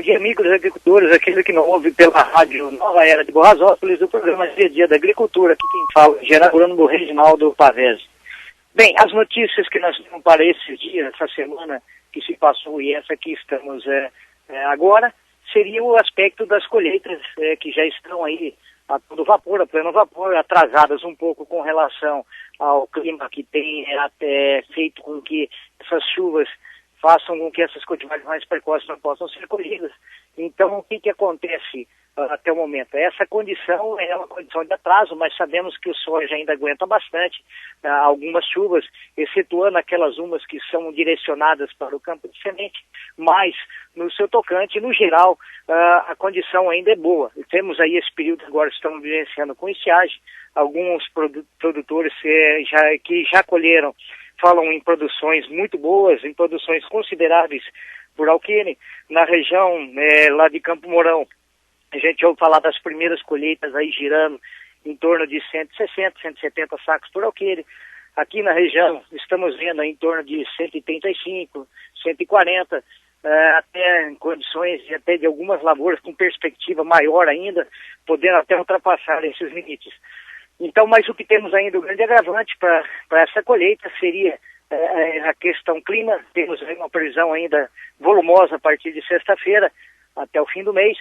dia, amigos agricultores, aquele que não ouve pela rádio Nova Era de Borrasópolis, do programa Dia a Dia da Agricultura, aqui quem fala é Geraldo Reginaldo Pavese. Bem, as notícias que nós temos para esses dias, essa semana que se passou e essa que estamos agora, seria o aspecto das colheitas que já estão aí a todo vapor, a pleno vapor, atrasadas um pouco com relação ao clima que tem até feito com que essas chuvas façam com que essas cultivares mais precoces não possam ser colhidas. Então, o que acontece até o momento? Essa condição é uma condição de atraso, mas sabemos que o soja ainda aguenta bastante algumas chuvas, excetuando aquelas umas que são direcionadas para o campo de semente, mas no seu tocante, no geral, a condição ainda é boa. E temos aí esse período agora que estamos vivenciando com estiagem, alguns produtores que já colheram falam em produções muito boas, em produções consideráveis por alqueire. Na região lá de Campo Mourão, a gente ouve falar das primeiras colheitas aí girando em torno de 160, 170 sacos por alqueire. Aqui na região estamos vendo em torno de 135, 140, até em condições até de algumas lavouras com perspectiva maior ainda, podendo até ultrapassar esses limites. Então, mas o que temos ainda, o grande agravante para essa colheita seria a questão clima. Temos aí uma previsão ainda volumosa a partir de sexta-feira até o fim do mês,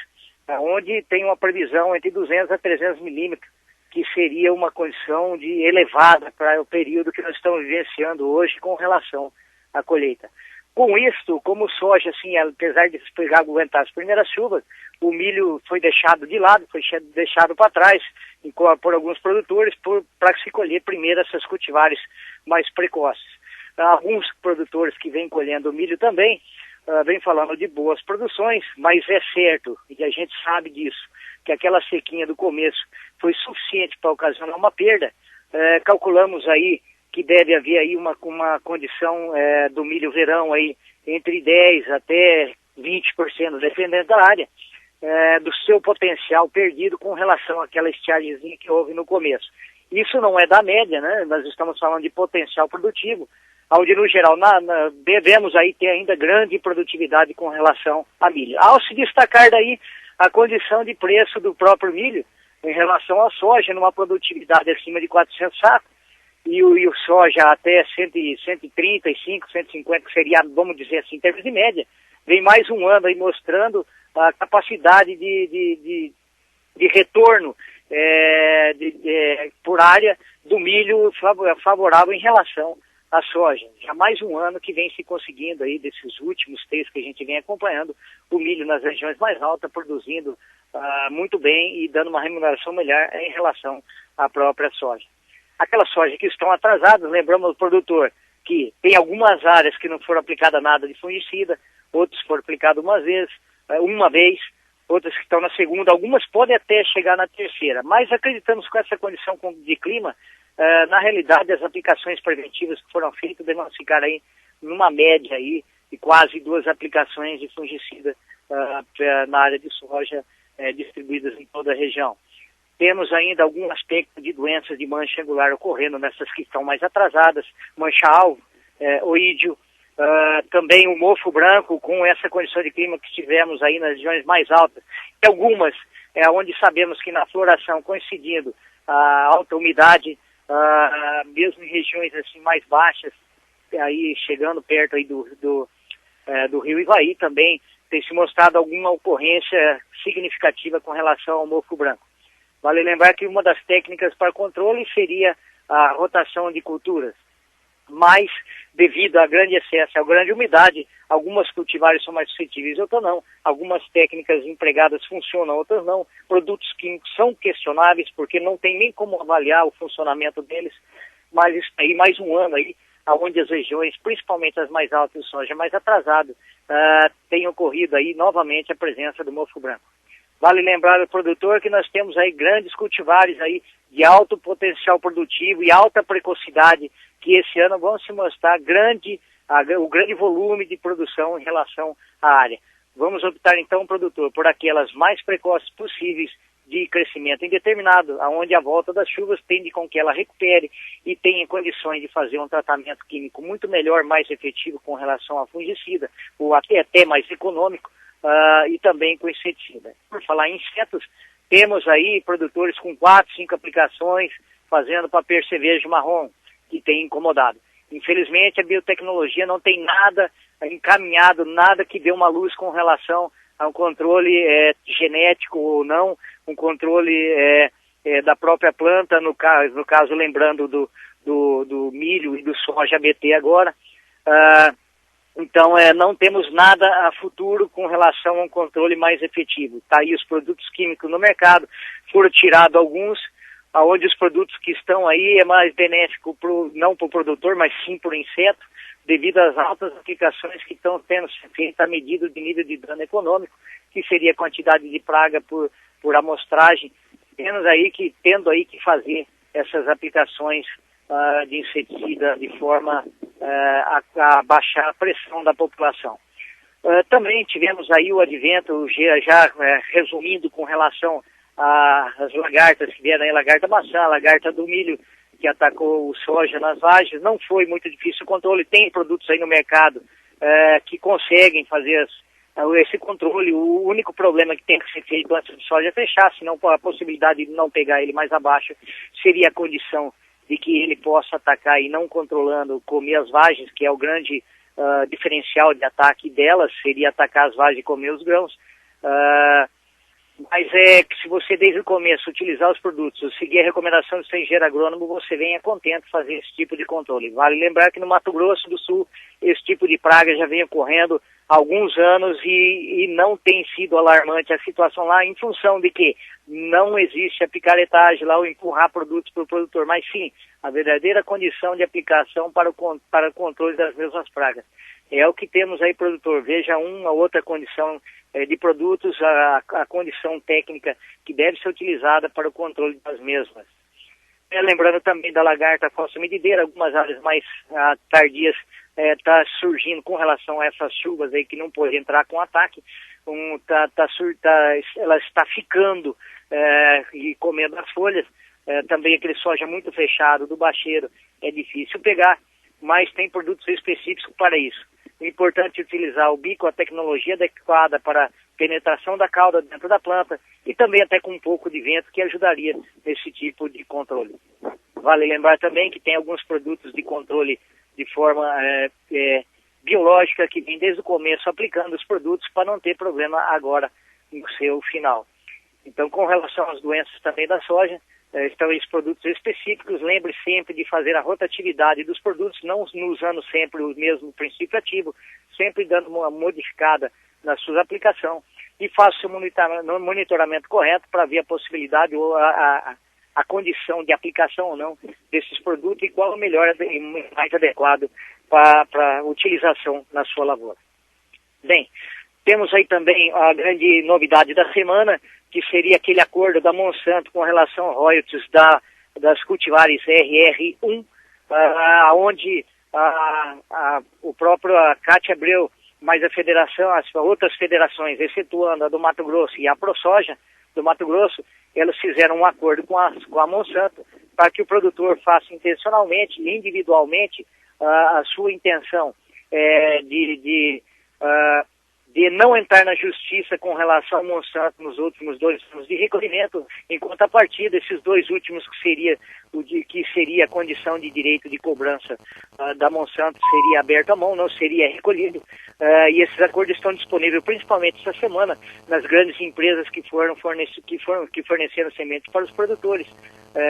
onde tem uma previsão entre 200 a 300 milímetros, que seria uma condição de elevada para o período que nós estamos vivenciando hoje com relação à colheita. Com isto, como o soja, assim, apesar de aguentar as primeiras chuvas, o milho foi deixado de lado, foi deixado para trás por alguns produtores para se colher primeiro essas cultivares mais precoces. Alguns produtores que vêm colhendo o milho também vêm falando de boas produções, mas é certo, e a gente sabe disso, que aquela sequinha do começo foi suficiente para ocasionar uma perda. Calculamos aí que deve haver aí uma condição do milho verão aí entre 10% até 20%, dependendo da área, do seu potencial perdido com relação àquela estiagemzinha que houve no começo. Isso não é da média, né? Nós estamos falando de potencial produtivo, onde no geral devemos aí ter ainda grande produtividade com relação a milho. Ao se destacar daí a condição de preço do próprio milho em relação à soja, numa produtividade acima de 400 sacos, e o soja até 135, 150, que seria, vamos dizer assim, em termos de média, vem mais um ano aí mostrando a capacidade de retorno por área do milho favorável em relação à soja. Já mais um ano que vem se conseguindo aí, desses últimos textos que a gente vem acompanhando, o milho nas regiões mais altas, produzindo muito bem e dando uma remuneração melhor em relação à própria soja. Aquelas sojas que estão atrasadas, lembramos o produtor que tem algumas áreas que não foram aplicadas nada de fungicida, outros foram aplicados uma vez, outras que estão na segunda, algumas podem até chegar na terceira, mas acreditamos que com essa condição de clima, na realidade as aplicações preventivas que foram feitas devem ficar aí numa média aí de quase 2 aplicações de fungicida na área de soja distribuídas em toda a região. Temos ainda algum aspecto de doenças de mancha angular ocorrendo nessas que estão mais atrasadas, mancha-alvo, oídio, também o mofo branco com essa condição de clima que tivemos aí nas regiões mais altas. E algumas, onde sabemos que na floração coincidindo a alta umidade, mesmo em regiões assim mais baixas, aí chegando perto aí do rio Ivaí também, tem se mostrado alguma ocorrência significativa com relação ao mofo branco. Vale lembrar que uma das técnicas para controle seria a rotação de culturas, mas devido a grande excesso, a grande umidade, algumas cultivares são mais suscetíveis, outras não. Algumas técnicas empregadas funcionam, outras não. Produtos químicos são questionáveis porque não tem nem como avaliar o funcionamento deles, mas isso aí mais um ano aí, onde as regiões, principalmente as mais altas de soja mais atrasado, tem ocorrido aí novamente a presença do mofo branco. Vale lembrar ao produtor que nós temos aí grandes cultivares aí de alto potencial produtivo e alta precocidade, que esse ano vão se mostrar o grande volume de produção em relação à área. Vamos optar então, produtor, por aquelas mais precoces possíveis de crescimento indeterminado, onde a volta das chuvas tende com que ela recupere e tenha condições de fazer um tratamento químico muito melhor, mais efetivo com relação a fungicida, ou até mais econômico, e também com inseticida. Por falar em insetos, temos aí produtores com 4, 5 aplicações fazendo papel cerveja marrom, que tem incomodado. Infelizmente, a biotecnologia não tem nada encaminhado, nada que dê uma luz com relação a um controle genético ou não, um controle da própria planta, no caso lembrando do milho e do soja ABT agora. Então, não temos nada a futuro com relação a um controle mais efetivo. Está aí os produtos químicos no mercado, foram tirados alguns, onde os produtos que estão aí é mais benéfico não para o produtor, mas sim para o inseto, devido às altas aplicações que estão sendo feitas à medida de nível de dano econômico, que seria a quantidade de praga por amostragem, tendo aí que fazer essas aplicações de inseticida de forma a baixar a pressão da população. Também tivemos aí o advento, já resumindo com relação às lagartas que vieram aí, lagarta maçã, lagarta do milho, que atacou o soja nas lajes. Não foi muito difícil o controle, tem produtos aí no mercado que conseguem fazer esse controle. O único problema que tem que ser feito antes do soja fechar, senão a possibilidade de não pegar ele mais abaixo, seria a condição de que ele possa atacar e não controlando, comer as vagens, que é o grande diferencial de ataque delas, seria atacar as vagens e comer os grãos. Mas que se você desde o começo utilizar os produtos, seguir a recomendação do seu engenheiro agrônomo, você venha contente fazer esse tipo de controle. Vale lembrar que no Mato Grosso do Sul, esse tipo de praga já vem ocorrendo há alguns anos e não tem sido alarmante a situação lá, em função de que não existe a picaretagem lá, ou empurrar produtos para o produtor, mas sim a verdadeira condição de aplicação para o controle das mesmas pragas. É o que temos aí, produtor. Veja uma outra condição de produtos, a condição técnica que deve ser utilizada para o controle das mesmas. Lembrando também da lagarta falsa medideira, algumas áreas mais tardias está surgindo com relação a essas chuvas aí que não pode entrar com ataque. Ela está ficando e comendo as folhas. Também aquele soja muito fechado do bacheiro é difícil pegar, mas tem produtos específicos para isso. O importante é utilizar o bico, a tecnologia adequada para penetração da cauda dentro da planta e também até com um pouco de vento que ajudaria nesse tipo de controle. Vale lembrar também que tem alguns produtos de controle de forma biológica que vem desde o começo aplicando os produtos para não ter problema agora no seu final. Então, com relação às doenças também da soja, estão esses produtos específicos. Lembre sempre de fazer a rotatividade dos produtos, não usando sempre o mesmo princípio ativo, sempre dando uma modificada na sua aplicação e faça o monitoramento correto para ver a possibilidade ou a condição de aplicação ou não desses produtos e qual o melhor e mais adequado para a utilização na sua lavoura. Bem, temos aí também a grande novidade da semana, que seria aquele acordo da Monsanto com relação ao royalties das cultivares RR1, onde o próprio Cátia Abreu, mais a federação, as outras federações, excetuando a do Mato Grosso e a ProSoja do Mato Grosso, elas fizeram um acordo com a Monsanto para que o produtor faça intencionalmente e individualmente a sua intenção de não entrar na justiça com relação ao Monsanto nos últimos 2 anos de recolhimento, enquanto a partir desses 2 últimos que seria a condição de direito de cobrança da Monsanto seria aberto à mão, não seria recolhido. E esses acordos estão disponíveis principalmente essa semana nas grandes empresas que forneceram sementes para os produtores,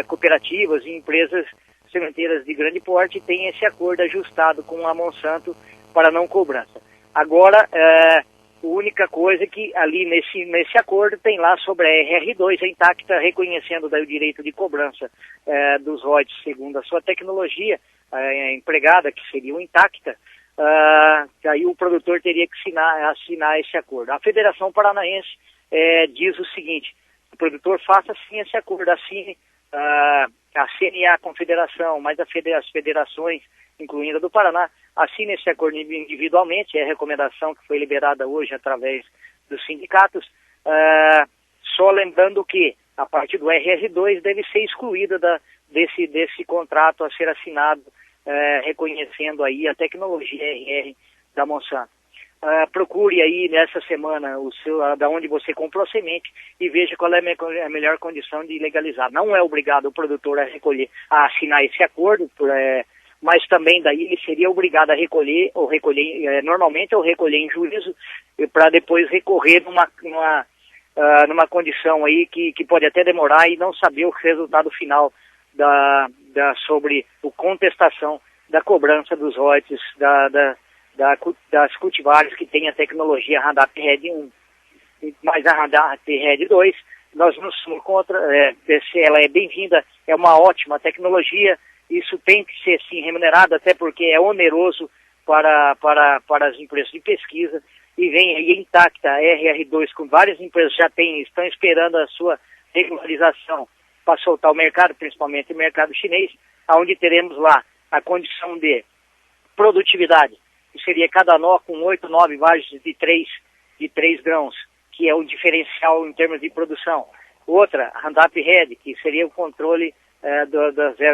cooperativas e empresas sementeiras de grande porte têm esse acordo ajustado com a Monsanto para não cobrança. Agora, a única coisa é que ali nesse acordo tem lá sobre a RR2, a Intacta, reconhecendo daí o direito de cobrança dos royalties segundo a sua tecnologia empregada, que seria o Intacta, aí o produtor teria que assinar esse acordo. A Federação Paranaense diz o seguinte: o produtor faça sim esse acordo, assine a CNA Confederação, mas as federações, incluindo a do Paraná, assine esse acordo individualmente, é a recomendação que foi liberada hoje através dos sindicatos, só lembrando que a parte do RR2 deve ser excluída desse contrato a ser assinado, reconhecendo aí a tecnologia RR da Monsanto. procure aí nessa semana da onde você comprou a semente e veja qual é a melhor condição de legalizar. Não é obrigado o produtor a assinar esse acordo, mas também daí ele seria obrigado a recolher normalmente ou recolher em juízo para depois recorrer numa condição aí que pode até demorar e não saber o resultado final sobre a contestação da cobrança dos royalties das cultivares que tem a tecnologia Roundup Red 1. Mas a Roundup Red 2, nós não somos contra, ela é bem-vinda, é uma ótima tecnologia, isso tem que ser sim remunerado, até porque é oneroso para as empresas de pesquisa, e vem aí intacta a RR2 com várias empresas estão esperando a sua regularização para soltar o mercado, principalmente o mercado chinês, onde teremos lá a condição de produtividade, que seria cada nó com 8, 9 vagens de 3 grãos, que é o diferencial em termos de produção. Outra, Roundup Red, que seria o controle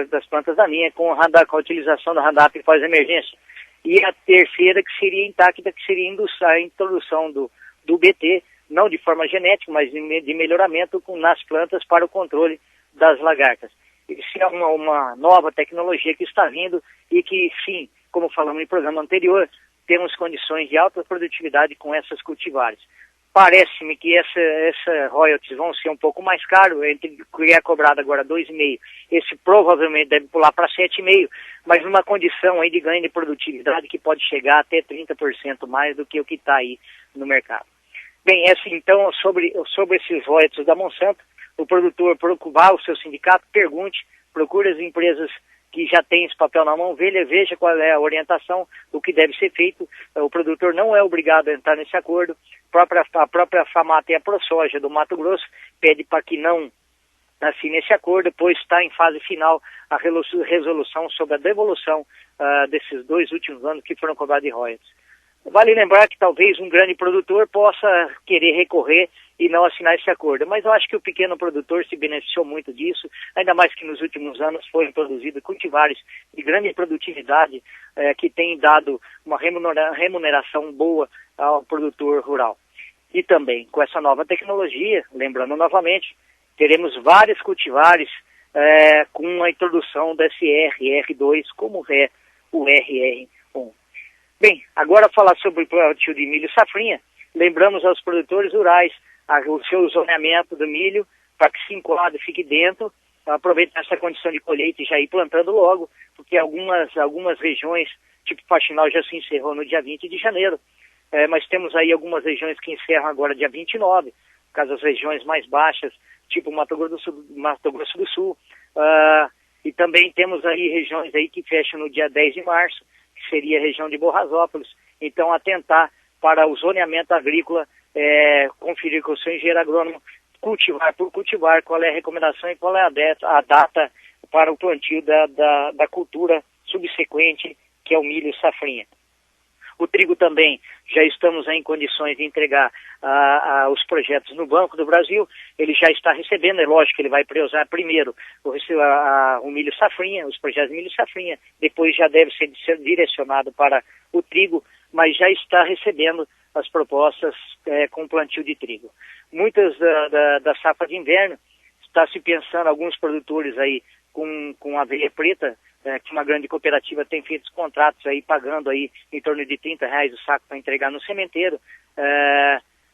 das plantas daninhas com a utilização do Roundup pós-emergência. E a terceira, que seria intacta, que seria a introdução do BT, não de forma genética, mas de melhoramento nas plantas para o controle das lagartas. Isso é uma nova tecnologia que está vindo e que, sim, como falamos no programa anterior, temos condições de alta produtividade com essas cultivares. Parece-me que essa royalties vão ser um pouco mais caro, entre o que é cobrado agora 2,5, esse provavelmente deve pular para 7,5, mas numa condição aí de ganho de produtividade que pode chegar até 30% mais do que o que está aí no mercado. Bem, então, sobre esses royalties da Monsanto, o produtor vá ao seu sindicato, pergunte, procure as empresas que já tem esse papel na mão, veja qual é a orientação, o que deve ser feito. O produtor não é obrigado a entrar nesse acordo. A própria FAMATA e a ProSoja do Mato Grosso pede para que não assine esse acordo, pois está em fase final a resolução sobre a devolução desses 2 últimos anos que foram cobrados de royalties. Vale lembrar que talvez um grande produtor possa querer recorrer e não assinar esse acordo, mas eu acho que o pequeno produtor se beneficiou muito disso, ainda mais que nos últimos anos foram produzidos cultivares de grande produtividade que têm dado uma remuneração boa ao produtor rural. E também, com essa nova tecnologia, lembrando novamente, teremos vários cultivares com a introdução desse RR2, como é o RR1. Bem, agora falar sobre o plantio de milho safrinha, lembramos aos produtores rurais o seu zoneamento do milho para que se enquadre, fique dentro, aproveitar essa condição de colheita e já ir plantando logo, porque algumas regiões, tipo Faxinal, já se encerrou no dia 20 de janeiro, mas temos aí algumas regiões que encerram agora dia 29, por causa das regiões mais baixas, tipo Mato Grosso do Sul, e também temos aí regiões aí que fecham no dia 10 de março, que seria a região de Borrasópolis. Então, atentar para o zoneamento agrícola, conferir com o seu engenheiro agrônomo, cultivar por cultivar, qual é a recomendação e qual é a data para o plantio da cultura subsequente, que é o milho safrinha. O trigo também, já estamos em condições de entregar os projetos no Banco do Brasil, ele já está recebendo, é lógico que ele vai priorizar primeiro o milho safrinha, os projetos de milho safrinha, depois já deve ser direcionado para o trigo, mas já está recebendo as propostas com plantio de trigo. Muitas da safra de inverno, está se pensando, alguns produtores aí com aveia preta, que uma grande cooperativa tem feito os contratos aí, pagando aí em torno de R$30 o saco para entregar no sementeiro,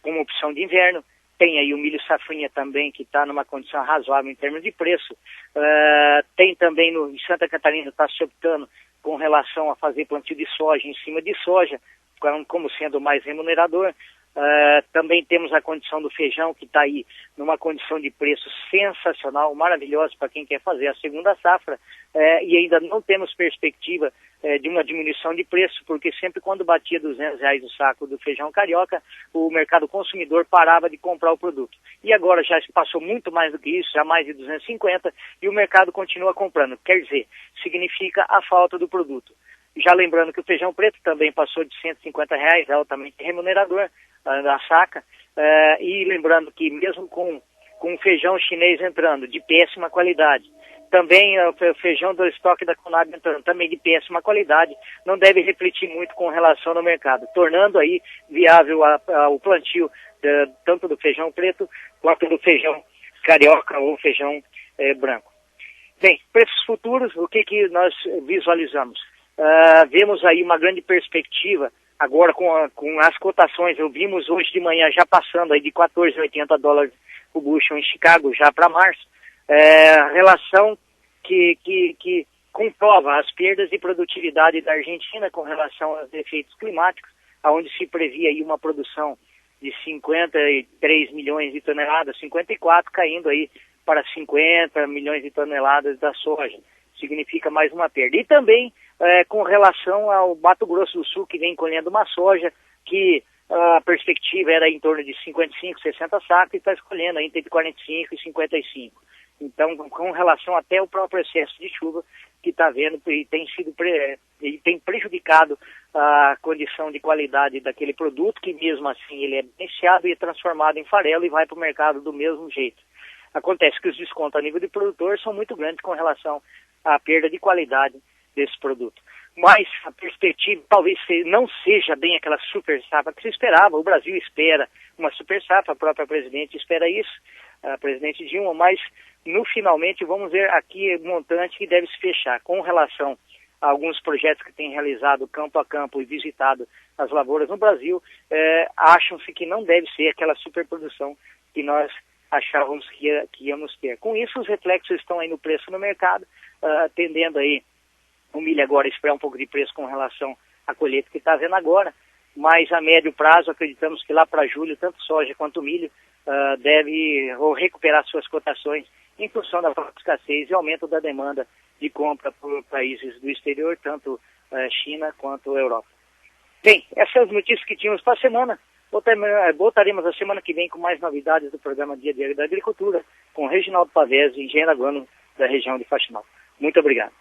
como opção de inverno. Tem aí o milho safrinha também, que está numa condição razoável em termos de preço. Tem também em Santa Catarina, está se optando com relação a fazer plantio de soja em cima de soja, como sendo mais remunerador. Também temos a condição do feijão, que está aí numa condição de preço sensacional, maravilhosa para quem quer fazer a segunda safra, e ainda não temos perspectiva de uma diminuição de preço, porque sempre quando batia R$200 o saco do feijão carioca, o mercado consumidor parava de comprar o produto. E agora já passou muito mais do que isso, já mais de 250, e o mercado continua comprando. Quer dizer, significa a falta do produto. Já lembrando que o feijão preto também passou de R$150, altamente remunerador da saca, e lembrando que mesmo com o feijão chinês entrando de péssima qualidade, Também o feijão do estoque da Conab também de péssima qualidade, não deve refletir muito com relação no mercado, tornando aí viável o plantio tanto do feijão preto quanto do feijão carioca ou feijão branco. Bem, preços futuros, o que nós visualizamos? Vemos aí uma grande perspectiva, agora com as cotações, vimos hoje de manhã já passando aí de 14,80 dólares o bushel em Chicago já para março, relação que comprova as perdas de produtividade da Argentina com relação aos efeitos climáticos, onde se previa aí uma produção de 53 milhões de toneladas, 54 caindo aí para 50 milhões de toneladas da soja. Significa mais uma perda. E também com relação ao Mato Grosso do Sul, que vem colhendo uma soja que a perspectiva era em torno de 55, 60 sacos e está escolhendo entre 45 e 55. Então, com relação até ao próprio excesso de chuva que está vendo e tem prejudicado a condição de qualidade daquele produto, que mesmo assim ele é beneficiado e é transformado em farelo e vai para o mercado do mesmo jeito. Acontece que os descontos a nível de produtor são muito grandes com relação à perda de qualidade desse produto. Mas a perspectiva talvez não seja bem aquela super safra que se esperava. O Brasil espera uma super safra, a própria presidente espera isso, a presidente Dilma, mas finalmente vamos ver aqui o montante que deve se fechar com relação a alguns projetos que têm realizado campo a campo e visitado as lavouras no Brasil. Acham-se que não deve ser aquela superprodução que nós achávamos que íamos ter. Com isso, os reflexos estão aí no preço no mercado, tendendo aí o milho agora a esperar um pouco de preço com relação à colheita que está havendo agora, mas a médio prazo acreditamos que lá para julho, tanto soja quanto milho deve recuperar suas cotações em função da própria escassez e aumento da demanda de compra por países do exterior, tanto China quanto Europa. Bem, essas são as notícias que tínhamos para a semana. Voltaremos a semana que vem com mais novidades do programa Dia a Dia da Agricultura, com Reginaldo Pavese, engenheiro agrônomo da região de Faxinal. Muito obrigado.